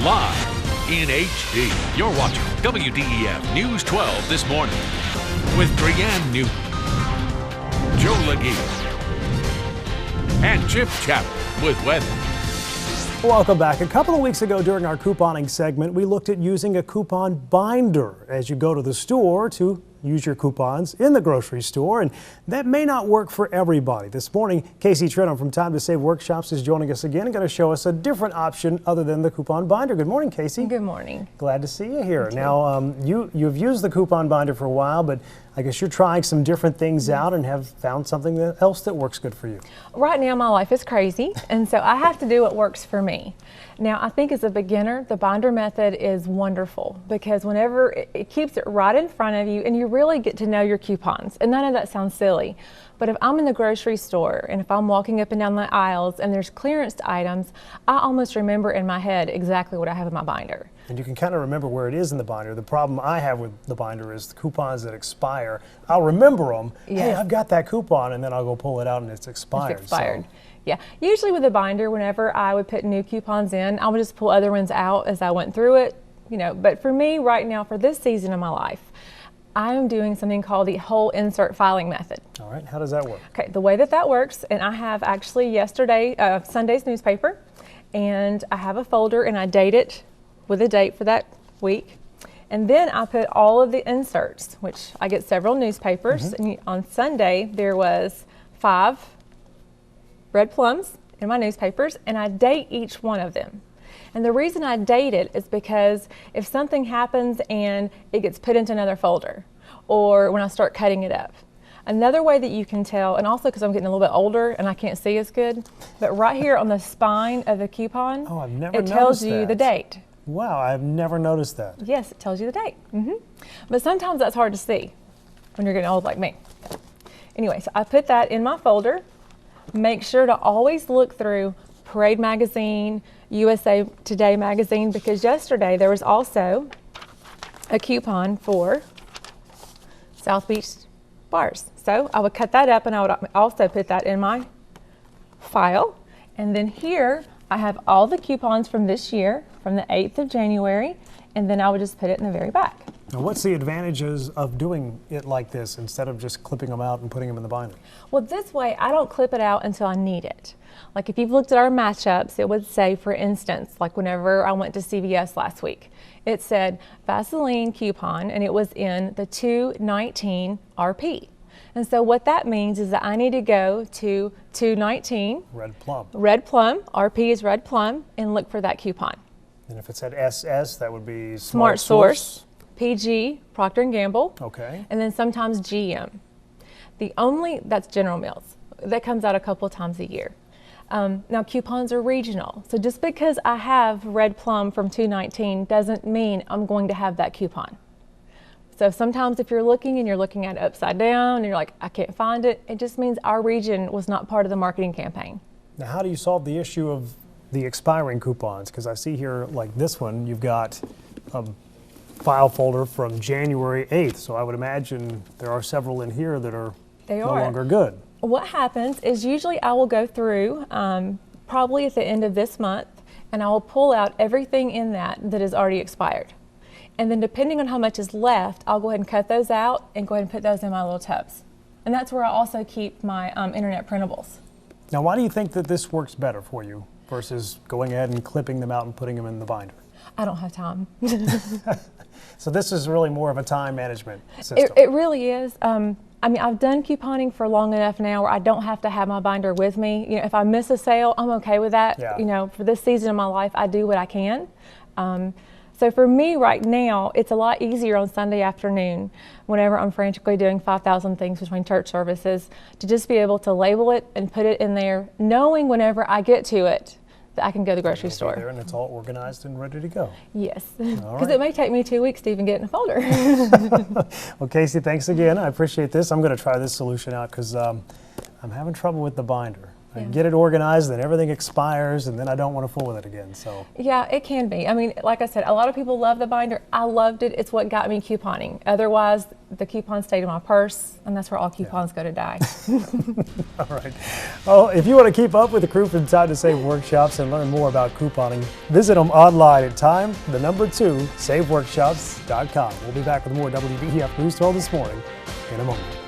live in HD. You're watching WDEF News 12 this morning with Brianne Newton, Joe Legee, and Chip Chapman with weather. Welcome back. A couple of weeks ago during our couponing segment, we looked at using a coupon binder as you go to the store to use your coupons in the grocery store, and that may not work for everybody. This morning, Casey Trenholm from Time to Save Workshops is joining us again and going to show us a different option other than the coupon binder. Good morning, Casey. Good morning. Glad to see you here. Now, you've used the coupon binder for a while, but I guess you're trying some different things out and have found something else that works good for you. Right now, my life is crazy, and so I have to do what works for me. Now, I think as a beginner, the binder method is wonderful because whenever it keeps it right in front of you and you really get to know your coupons. And I know that sounds silly, but if I'm in the grocery store and if I'm walking up and down the aisles and there's clearance items, I almost remember in my head exactly what I have in my binder. And you can kind of remember where it is in the binder. The problem I have with the binder is the coupons that expire. I'll remember them. Yes. Hey, I've got that coupon, and then I'll go pull it out and it's expired. It's expired. So. Yeah, usually with a binder, whenever I would put new coupons in, I would just pull other ones out as I went through it, but for me right now, for this season of my life, I'm doing something called the whole insert filing method. All right, how does that work? Okay, the way that works, and I have actually Sunday's newspaper, and I have a folder and I date it with a date for that week. And then I put all of the inserts, which I get several newspapers, and on Sunday there was 5 red plums in my newspapers, and I date each one of them. And the reason I date it is because if something happens and it gets put into another folder, or when I start cutting it up. Another way that you can tell, and also because I'm getting a little bit older and I can't see as good, but right here on the spine of the coupon, it tells you the date. Wow, I've never noticed that. Yes, it tells you the date. But sometimes that's hard to see when you're getting old like me. Anyway, so I put that in my folder. Make sure to always look through Parade Magazine, USA Today Magazine, because yesterday there was also a coupon for South Beach bars. So I would cut that up and I would also put that in my file. And then here I have all the coupons from this year, from the 8th of January, and then I would just put it in the very back. Now, what's the advantages of doing it like this instead of just clipping them out and putting them in the binder? Well, this way I don't clip it out until I need it. Like if you've looked at our matchups, it would say, for instance, like whenever I went to CVS last week, it said Vaseline coupon and it was in the 219 RP. And so what that means is that I need to go to 219 Red Plum. Red Plum, RP is Red Plum, and look for that coupon. And if it said SS, that would be Smart Source. PG, Procter & Gamble. Okay. And then sometimes GM. That's General Mills. That comes out a couple of times a year. Now coupons are regional. So just because I have Red Plum from 219 doesn't mean I'm going to have that coupon. So sometimes if you're looking and you're looking at it upside down and you're like, I can't find it, it just means our region was not part of the marketing campaign. Now how do you solve the issue of the expiring coupons? Because I see here, like this one, you've got a file folder from January 8th. So I would imagine there are several in here that are no longer good. What happens is usually I will go through probably at the end of this month and I will pull out everything in that is already expired. And then depending on how much is left, I'll go ahead and cut those out and go ahead and put those in my little tubs. And that's where I also keep my internet printables. Now why do you think that this works better for you versus going ahead and clipping them out and putting them in the binder? I don't have time. So this is really more of a time management system. It really is. I mean, I've done couponing for long enough now where I don't have to have my binder with me. If I miss a sale, I'm okay with that. Yeah. For this season of my life, I do what I can. So for me right now, it's a lot easier on Sunday afternoon whenever I'm frantically doing 5,000 things between church services to just be able to label it and put it in there, knowing whenever I get to it that I can go to the grocery store. There and it's all organized and ready to go. Yes, because it may take me 2 weeks to even get in a folder. Well, Casey, thanks again. I appreciate this. I'm going to try this solution out because I'm having trouble with the binder. I get it organized, then everything expires, and then I don't want to fool with it again. So yeah, it can be. I mean, like I said, a lot of people love the binder. I loved it. It's what got me couponing. Otherwise, the coupons stayed in my purse, and that's where all coupons go to die. all right. Oh, if you want to keep up with the crew from Time to Save workshops and learn more about couponing, visit them online at time2saveworkshops.com. We'll be back with more WDEF News 12 this morning in a moment.